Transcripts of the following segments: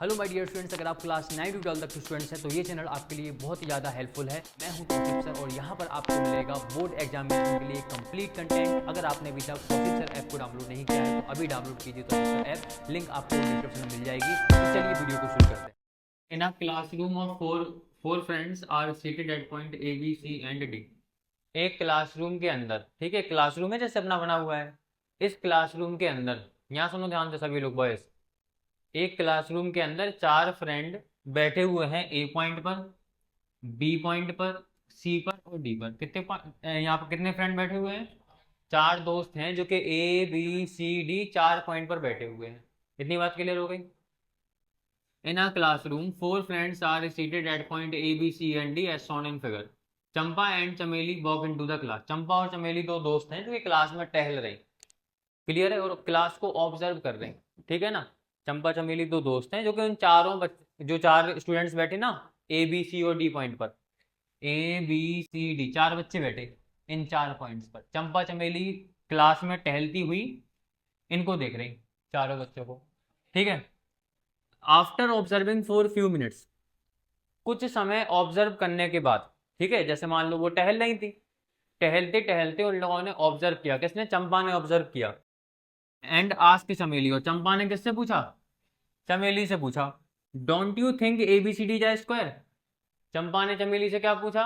Hello my dear students, अगर आप class 9 to 12 तक के स्टूडेंट्स हैं तो ये चैनल आपके लिए बहुत ही ज़्यादा हेल्पफुल है। मैं हूं तौसीफ सर और यहाँ पर आपको मिलेगा बोर्ड एग्जामिनेशन के लिए कंप्लीट कंटेंट। अगर आपने अभी तक तौसीफ सर ऐप को डाउनलोड नहीं किया है तो अभी डाउनलोड कीजिए तौसीफ सर ऐप, लिंक आपको डिस्क्रिप्शन में मिल जाएगी। तो चलिए वीडियो को शुरू करते हैं। In a classroom of four friends are seated at point A B C and D. एक क्लासरूम के अंदर, ठीक है, क्लासरूम है जैसे अपना बना हुआ है। इस क्लासरूम के अंदर, यहाँ सुनो ध्यान से सभी लोग बॉयज, एक क्लासरूम के अंदर चार फ्रेंड बैठे हुए हैं ए पॉइंट पर, बी पॉइंट पर, सी पर और डी पर। यहाँ पर कितने फ्रेंड बैठे हुए हैं? चार दोस्त हैं जो कि ए बी सी डी चार पॉइंट पर बैठे हुए हैं। इतनी बात क्लियर हो गई। In a classroom four friends are seated at point A B C and D as shown in figure. Champa and Chameli walk into the class. Champa और चमेली दो दोस्त हैं जो कि क्लास में टहल रही, क्लियर है, और क्लास को ऑब्जर्व कर रहे हैं, ठीक है ना। चंपा चमेली दो दोस्त हैं जो कि उन चारों जो चार स्टूडेंट्स बैठे ना, ए बी सी और डी पॉइंट पर, ए बी सी डी चार बच्चे बैठे इन चार पॉइंट्स पर। चंपा चमेली क्लास में टहलती हुई इनको देख रही, चारों बच्चों को, ठीक है। After observing for few minutes, कुछ समय ऑब्जर्व करने के बाद, ठीक है, जैसे मान लो वो टहल रही थी, टहलते टहलते उन लोगों ने ऑब्जर्व किया, किसने? चंपा ने ऑब्जर्व किया। एंड आस्क्ड चमेली, और चंपा ने किससे पूछा? चमेली से पूछा, don't you think ABCD is square. Champa ने चमेली से क्या पूछा?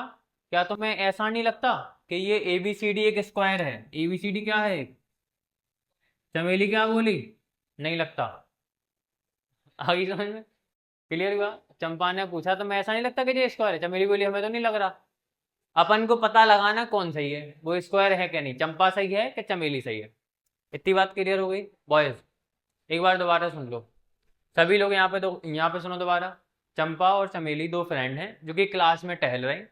क्या तुम्हें ऐसा नहीं लगता कि ये एबीसीडी एक स्क्वायर है? एबीसीडी क्या है? चमेली क्या बोली? नहीं लगता। आगे समझ में? क्लियर हुआ? चंपा ने पूछा तो मैं ऐसा नहीं लगता कि ये स्क्वायर है। चमेली बोली हमें तो नहीं लग रहा। अपन को पता लगाना कौन सही है, वो स्क्वायर है कि नहीं, चंपा सही है कि चमेली सही है। इतनी बात क्लियर हो गई बॉयज? एक बार दोबारा सुन लो सभी लोग यहाँ पे, तो यहाँ पे सुनो दोबारा। चंपा और चमेली दो फ्रेंड हैं जो कि क्लास में टहल रहे हैं।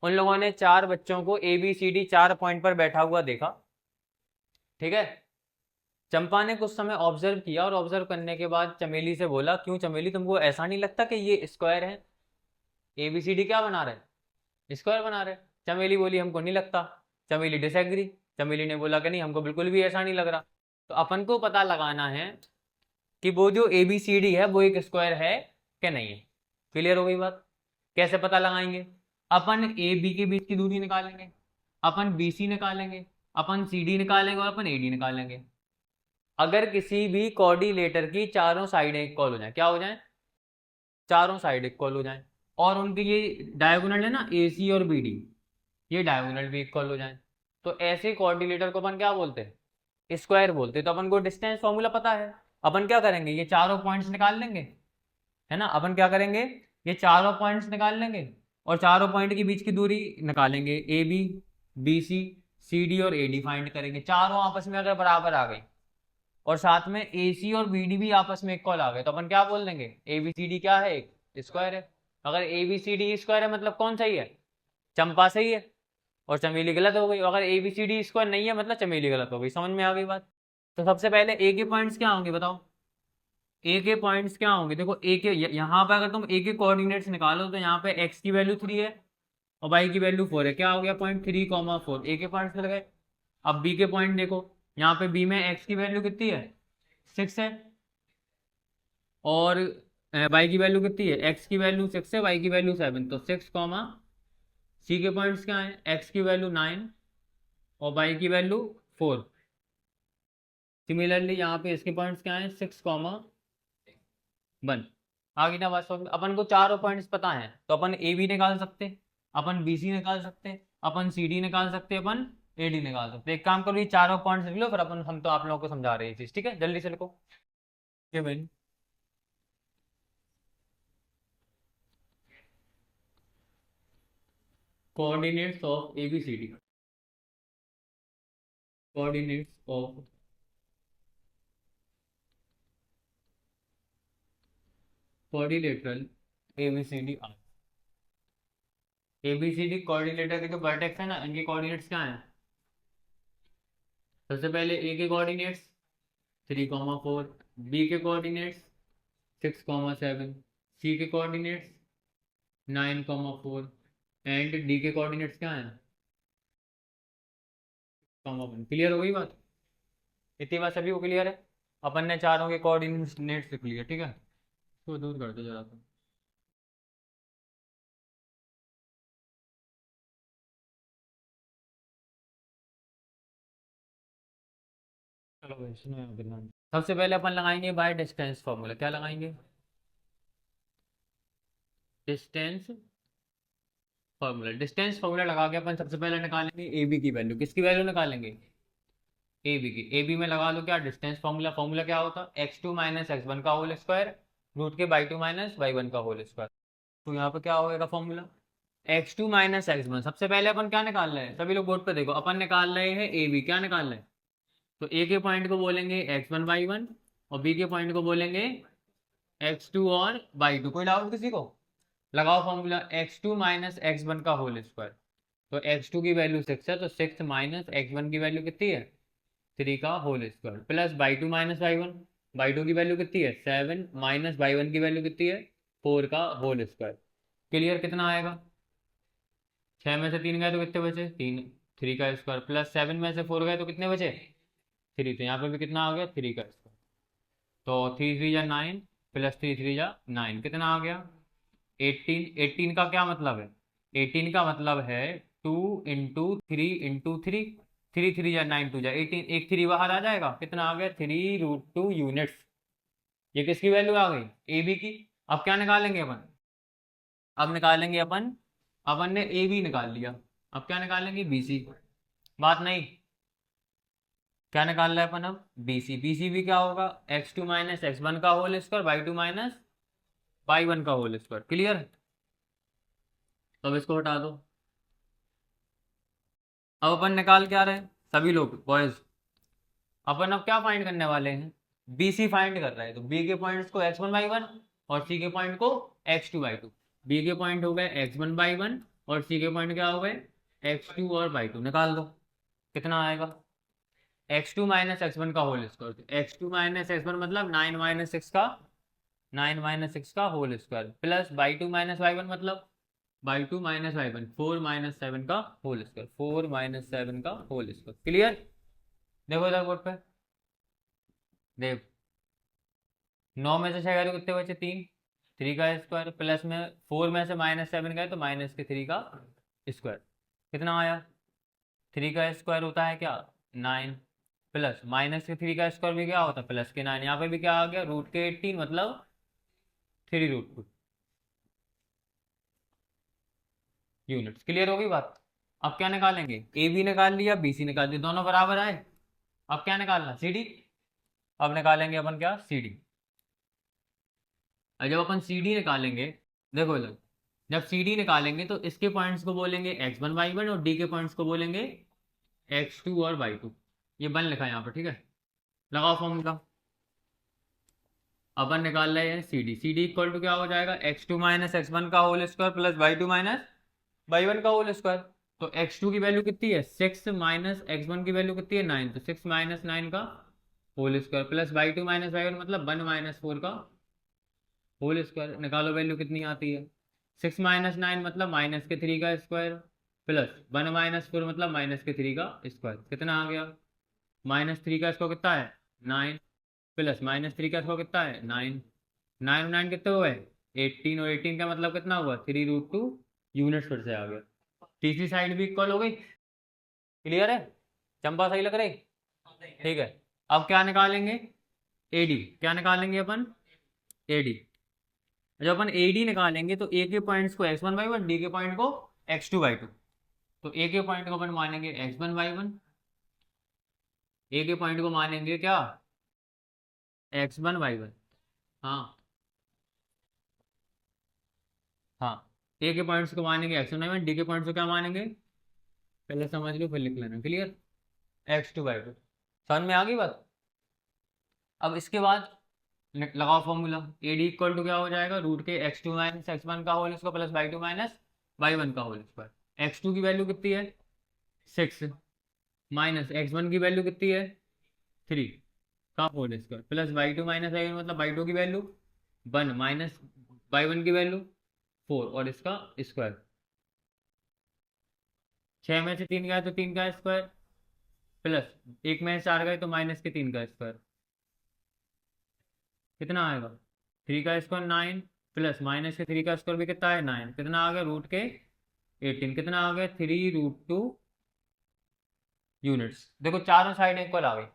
उन लोगों ने चार बच्चों को ए बी सी डी चार पॉइंट पर बैठा हुआ देखा, ठीक है। चंपा ने कुछ समय ऑब्जर्व किया और ऑब्जर्व करने के बाद चमेली से बोला, क्यों चमेली, तुमको ऐसा नहीं लगता कि ये स्क्वायर है? ए बी सी डी क्या बना रहे? स्क्वायर बना रहे। चमेली बोली हमको नहीं लगता। चमेली डिसएग्री। चमेली ने बोला कि नहीं, हमको बिल्कुल भी ऐसा नहीं लग रहा। तो अपन को पता लगाना है कि वो जो ए बी सी डी है वो एक स्क्वायर है कि नहीं है। क्लियर हो गई बात? कैसे पता लगाएंगे? अपन ए बी के बीच की दूरी निकालेंगे, अपन बी सी निकालेंगे, अपन सी डी निकालेंगे और अपन ए डी निकालेंगे। अगर किसी भी कोऑर्डिनेटर की चारों साइडें इक्वल हो जाए, क्या हो जाए? चारों साइड इक्वल हो जाए, और उनके ये डायगोनल है ना, ए सी और बी डी, ये डायगोनल भी इक्वल हो जाए, तो ऐसे कोऑर्डिनेटर को अपन क्या बोलते हैं? स्क्वायर बोलते हैं। तो अपन को डिस्टेंस फॉर्मूला पता है। अपन क्या करेंगे? ये चारों पॉइंट्स निकाल लेंगे, है ना। अपन क्या करेंगे? ये चारों पॉइंट्स निकाल लेंगे और चारों पॉइंट के बीच की दूरी निकालेंगे, A B, B C, C D और ए डी फाइंड करेंगे। चारों आपस में अगर बराबर आ गई और साथ में ए सी और बी डी भी आपस में इक्वल आ गए तो अपन क्या बोल देंगे? ए बी सी डी क्या है? एक स्क्वायर है। अगर A B C D square है मतलब कौन सही है? चंपा सही है और चमेली गलत हो गई। अगर A B C D square नहीं है मतलब चमेली गलत हो गई। समझ में आ गई बात? तो सबसे पहले ए के पॉइंट्स क्या होंगे बताओ? ए के पॉइंट्स क्या होंगे? देखो ए के यहाँ पे अगर तुम ए के कोऑर्डिनेट्स निकालो तो यहाँ पे एक्स की वैल्यू 3 है और वाई की वैल्यू 4 है। क्या हो गया? पॉइंट 3, 4 ए के पॉइंट्स मिल गए। अब बी के पॉइंट देखो, यहाँ पे बी में एक्स की वैल्यू कितनी है? 6 है, और वाई की वैल्यू कितनी है? एक्स की वैल्यू 6 है, वाई की वैल्यू 7, तो 6, सी के पॉइंट्स क्या है? एक्स की वैल्यू 9 और वाई की वैल्यू 4। सिमिलरली यहाँ पे इसके पॉइंट्स क्या है? 6, 1। आगे ना बात समझ में? अपन को चारों पॉइंट्स पता है तो अपन ए बी निकाल सकते, अपन बी सी निकाल सकते, अपन सी डी निकाल सकते, अपन ए डी निकाल सकते। एक काम करो, ये चारों पॉइंट्स लिख लो, फिर अपन, हम तो आप लोगों को समझा रहे हैं चीज, ठीक है, जल्दी से लिखो। ये भाई coordinates of A B C D, coordinates of quadrilateral A B C D are. A B C D coordinator के जो वर्टेक्स है ना, इनके कोऑर्डिनेट्स क्या हैं? सबसे पहले ए के कोऑर्डिनेट्स 3, 4, बी के कोऑर्डिनेट्स 6, 7, सी के कोऑर्डिनेट्स 9, 4 एंड डी के कोऑर्डिनेट्स क्या हैं? 1। क्लियर हो गई बात? इतनी बात सभी को क्लियर है? अपन ने चारों के कोऑर्डिनेट्स लिख लिए, ठीक है। इसको दूर कर दो जरा सा। चलो भाई सुनो यहाँ पे ध्यान। सबसे पहले अपन लगाएंगे बाय डिस्टेंस फॉर्मूला। क्या लगाएंगे? Distance formula. डिस्टेंस फॉर्मूला लगा के अपन सबसे पहले निकालेंगे ए बी की वैल्यू। किसकी वैल्यू निकालेंगे? ए बी की। ए बी में लगा लो क्या डिस्टेंस फॉर्मूला। फॉर्मूला क्या होता है? X two minus x one का होल स्क्वायर रूट के y two minus y one का होल स्क्वायर। तो यहाँ पे क्या होगा formula? X two minus x one. सबसे पहले अपन क्या निकाल रहे हैं? सभी लोग बोर्ड पे देखो, अपन निकाल रहे हैं ए बी। क्या निकाल रहे हैं? तो ए के पॉइंट को बोलेंगे एक्स वन बाई वन और बी के पॉइंट को बोलेंगे एक्स टू और बाई टू। कोई डाउट किसी को? लगाओ formula. X two minus x one का होल स्क्वायर। तो एक्स टू की वैल्यू सिक्स है, तो सिक्स माइनस एक्स वन की वैल्यू कितनी है? थ्री का whole square plus y two minus y one. Y two की वैल्यू कितनी है? सेवन माइनस बाई वन की वैल्यू कितनी है? फोर का होल स्क्वायर। क्लियर? कितना आएगा? छः में से तीन गए तो कितने बचे? तीन। थ्री का स्क्वायर प्लस सेवन में से फोर गए तो कितने बचे? थ्री। तो यहाँ पे भी कितना आ गया? थ्री का स्क्वायर। तो थ्री थ्री या नाइन प्लस थ्री थ्री या नाइन। कितना आ गया? एटीन। एटीन का क्या मतलब है? एटीन का मतलब है two into three into three. Three three या नाइन टू या एटीन। एक थ्री बाहर आ जाएगा। कितना आ गया? Three root two units. ये किसकी वैल्यू आ गई? ए बी की। अब क्या निकालेंगे अपन? अब निकालेंगे अपन, अपन ने ए बी निकाल लिया, अब क्या निकालेंगे? B C. बात नहीं? क्या निकाल रहे हैं अपन अब? B C. बी सी भी क्या होगा? X two minus x one का whole square y two minus y one का होल स्क्वायर। क्लियर? तो अब इसको हटा दो। अब अपन निकाल क्या रहे हैं सभी लोग बॉयज? अपन अब क्या फाइंड करने वाले हैं? बी सी फाइंड कर रहे हैं। तो बी के पॉइंट्स को एक्स वन बाई वन और सी के पॉइंट को x two y two. B के पॉइंट हो गए एक्स वन बाई वन और सी के पॉइंट क्या हो गए? एक्स टू और बाई टू। निकाल दो। कितना आएगा? X two minus x one का whole square. X two minus x one मतलब नाइन माइनस सिक्स का, नाइन माइनस सिक्स का whole square plus y two minus y one मतलब y two minus y one four minus seven का whole square. Four minus seven का whole square. Clear? देखो इधर board पे देव। नौ में से छह गए तो कितने बचे? तीन। थ्री का स्क्वायर प्लस में फोर में से माइनस सेवन गए तो माइनस के थ्री का स्क्वायर। कितना आया? थ्री का स्क्वायर होता है क्या? नाइन प्लस माइनस के थ्री का स्क्वायर भी क्या होता है? प्लस के नाइन। यहाँ पे भी क्या आ गया? रूट के एटीन मतलब three root two units. Clear होगी बात? अब क्या निकालेंगे? ए बी निकाल लिया, बी सी निकाल दिया, दोनों बराबर आए। अब क्या निकालना? C D. अब निकालेंगे अपन क्या? C D. और जब अपन सी डी निकालेंगे, देखो इधर, जब सी डी निकालेंगे तो इसके पॉइंट्स को बोलेंगे एक्स वन वाई वन और डी के पॉइंट्स को बोलेंगे एक्स टू और वाई टू। ये बन लिखा है यहाँ पर, ठीक है? लगाओ फॉर्मूला। अपन निकाल रहे हैं C D. C D equal to क्या हो जाएगा? X two minus x one का whole square plus y two minus y one का होल स्क्वायर। तो एक्स टू की वैल्यू कितनी है? सिक्स माइनस एक्स वन की वैल्यू कितनी है? नाइन। तो सिक्स माइनस नाइन का whole square plus y two minus y one मतलब वन माइनस फोर का होल स्क्वायर। निकालो वैल्यू कितनी आती है? सिक्स माइनस नाइन मतलब माइनस के थ्री का square plus one minus four मतलब माइनस के थ्री का स्क्वायर। कितना आ गया? माइनस थ्री का स्क्वायर कितना है? नाइन प्लस माइनस थ्री का स्क्वायर कितना है? नाइन। नाइन और नाइन कितने हुए? एटीन। और एटीन का मतलब कितना हुआ? थ्री रूट टू यूनिट्स फिर से आ गया। तीसरी साइड भी इक्वल हो गई। क्लियर है? चंपा सही लग रही? ठीक है। अब क्या निकालेंगे? एडी। क्या निकालेंगे अपन? एडी। जब अपन एडी निकालेंगे तो ए के पॉइंट्स को x one y one, D के पॉइंट को एक्स टू बाई टू। तो ए के पॉइंट को अपन मानेंगे एक्स वन बाई वन, ए के पॉइंट को मानेंगे क्या? X one y one. हाँ हाँ। ए के पॉइंट्स को मानेंगे x one y one, D के पॉइंट्स को क्या मानेंगे? पहले समझ लो फिर लिख लेना। Clear? X two y to. समझ में आ गई बात? अब इसके बाद लगाओ formula. A D equal to क्या हो जाएगा? रूट के x two minus x one का whole square plus y two minus y one का होल स्क्वायर। एक्स टू की वैल्यू कितनी है? सिक्स माइनस एक्स वन की वैल्यू कितनी है? थ्री का whole square plus y two minus y one मतलब वाई टू की value one minus y one की वैल्यू फोर और इसका स्क्वायर। छः में से तीन गया तो तीन का स्क्वायर प्लस एक में से चार गए तो माइनस के तीन का स्क्वायर। कितना आएगा? 3 का स्क्वायर 9 प्लस माइनस के 3 का स्क्वायर भी कितना है 9, कितना आ गया रूट के 18, कितना आ गया 3√2 यूनिट्स। देखो चारों साइड इक्वल आ गई,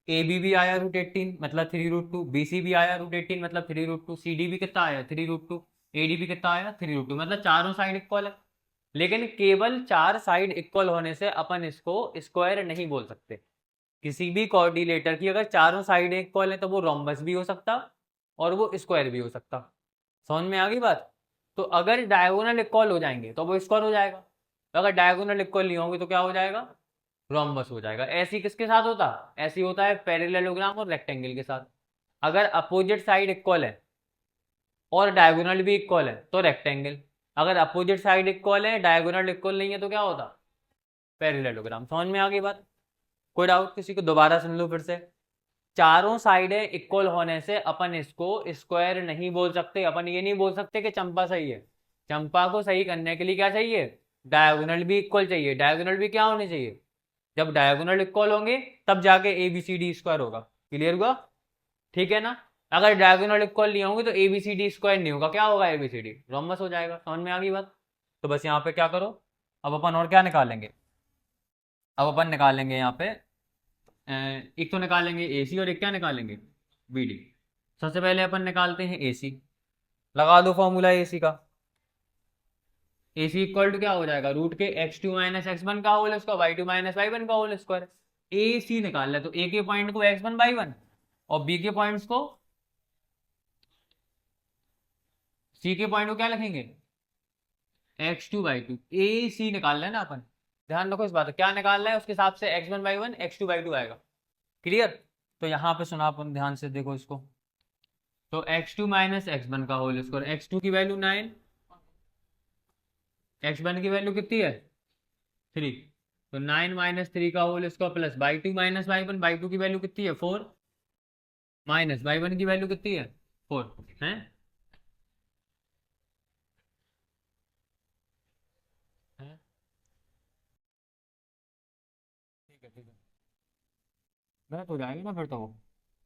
ए बी भी आया √18 मतलब 3√2, बी सी भी आया √18 मतलब 3√2, सी डी भी कितना आया 3√2, ए डी भी कितना आया 3√2, मतलब चारों साइड इक्वल है। लेकिन केवल चार साइड इक्वल होने से अपन इसको स्क्वायर नहीं बोल सकते। किसी भी कोऑर्डिनेटर की अगर चारों साइड इक्वल है तो वो रोम्बस भी हो सकता और वो स्क्वायर भी हो सकता। समझ में आ गई बात। तो अगर डायगोनल इक्वल हो जाएंगे तो वो स्क्वायर हो जाएगा, अगर डायगोनल इक्वल नहीं होंगे तो क्या हो जाएगा, रोम्बस हो जाएगा। ऐसी किसके साथ होता, ऐसी होता है पैरेललोग्राम और रेक्टेंगल के साथ। अगर अपोजिट साइड इक्वल है और डायगोनल भी इक्वल है तो रेक्टेंगल, अगर अपोजिट साइड इक्वल है डायगोनल इक्वल नहीं है तो क्या होता, पैरेललोग्राम। समझ में आ गई बात। कोई डाउट किसी को, दोबारा सुन लो फिर से। चारों साइडें इक्वल होने से अपन इसको स्क्वायर नहीं बोल सकते। अपन ये नहीं बोल सकते कि चंपा सही है। चंपा को सही करने के लिए क्या चाहिए, डायगोनल भी इक्वल चाहिए। डायगोनल भी क्या होने चाहिए, जब डायगोनल इक्वल होंगे तब जाके A B C D square होगा। क्लियर हुआ, ठीक है ना। अगर डायगोनल इक्वल नहीं होंगे तो A B C D square नहीं होगा, क्या होगा A B C D, rhombus हो जाएगा। समझ में आ गई बात। तो बस यहाँ पे क्या करो, अब अपन और क्या निकालेंगे, अब अपन निकालेंगे यहाँ पे एक तो निकालेंगे ए सी और एक क्या निकालेंगे बी डी। सबसे पहले अपन निकालते हैं ए सी, लगा दो फॉर्मूला ए सी का। ए सी इक्वल टू क्या हो जाएगा, रूट के x2 माइनस x1 का whole square y2 minus y1 का होल स्क्वायर। ए सी निकालना है तो ए के पॉइंट को x1 y1 और बी के पॉइंट्स को, सी के पॉइंट को क्या लिखेंगे x2 y2। ए सी निकालना है ना अपन, ध्यान रखो इस बात, क्या निकालना है उसके हिसाब से x1 y1 x2 y2 आएगा। क्लियर। तो यहाँ पे सुना अपन ध्यान से देखो इसको, तो x2 माइनस x1 का होल स्क्वायर, x2 की वैल्यू 9, x1 की वैल्यू कितनी है 3, तो 9 माइनस 3 का whole square plus y2 minus y1, y2 की वैल्यू कितनी है 4 माइनस y1 की वैल्यू कितनी है 4 है। ठीक है ठीक है, गलत हो जाएगा ना फिर तो वो,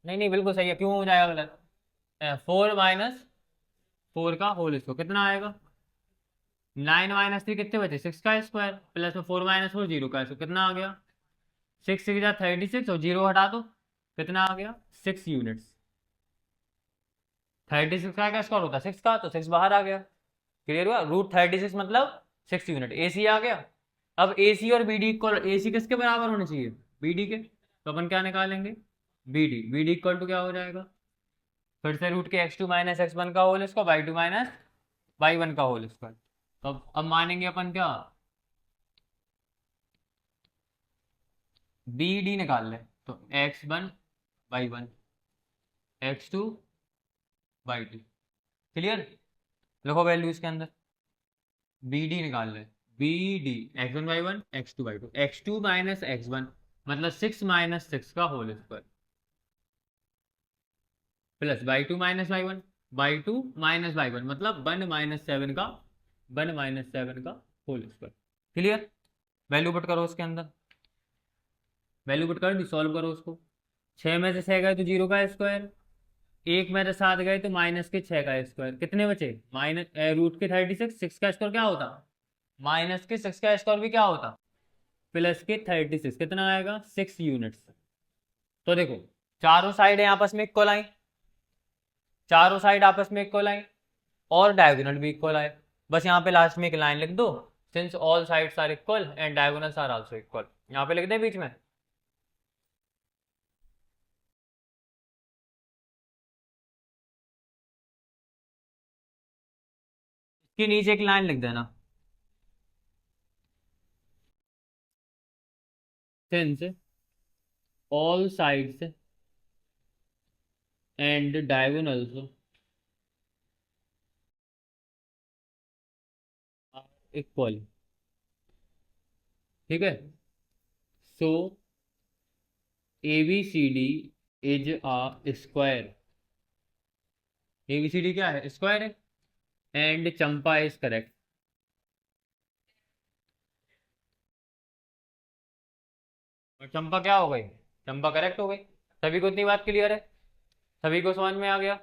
नहीं नहीं बिल्कुल सही है, क्यों हो जाएगा गलत, 4 - 4 का होल स्क्वायर कितना आएगा 9 माइनस 3 कितने बचे 6 का स्क्वायर प्लस में 4 माइनस 4 0 का स्क्वायर, कितना आ गया 6 6 36 और 0 हटा दो कितना आ गया 6 यूनिट्स। 36 का क्या स्क्वायर होता है 6 का, तो 6 बाहर आ गया। क्लियर हुआ, √36 मतलब 6 यूनिट। ए सी आ गया। अब ए सी और बी डी इक्वल, ए सी किसके बराबर होने चाहिए बी डी के, तो अपन क्या निकालेंगे B D. B D equal to क्या हो जाएगा, फिर से रूट के x2 माइनस x1 का whole square y2 minus y1 का होल स्क्वायर। तो अब मानेंगे अपन क्या, बी डी निकाल ले, तो x1 y1 x2 y2। Clear, लिखो वैल्यू इसके अंदर, बी डी निकाल ले, B D x1 y1 x2 y2, x2 minus x1 मतलब 6 माइनस 6 का whole square plus y2 minus y1 y2 minus y1 मतलब 1 माइनस 7 का 1 माइनस 7 का whole square. Clear, value put करो उसके अंदर, वैल्यू पुट कर दी, सॉल्व करो उसको। 6 में से 6 गए तो 0 का स्क्वायर, 1 में से 7 गए तो माइनस के 6 का स्क्वायर, कितने बचे माइनस रूट के 36, 6 का स्क्वायर क्या होता माइनस के 6 का स्क्वायर भी क्या होता प्लस के 36, कितना आएगा 6 यूनिट्स। तो देखो चारों साइड आपस में इक्वल आई, चारों साइड आपस में इक्वल आई और डायगोनल भी इक्वल आए। बस यहाँ पे लास्ट में एक लाइन लिख दो, since all sides are equal and diagonals are also equal, यहाँ पे लिख दें बीच में। इसके नीचे एक लाइन लिख देना, since all sides and diagonals are equal. ठीक है, so A B C D is a square, A B C D क्या है स्क्वायर है, एंड चंपा इज करेक्ट। और चंपा क्या हो गई, चंपा करेक्ट हो गई। सभी को इतनी बात क्लियर है, सभी को समझ में आ गया।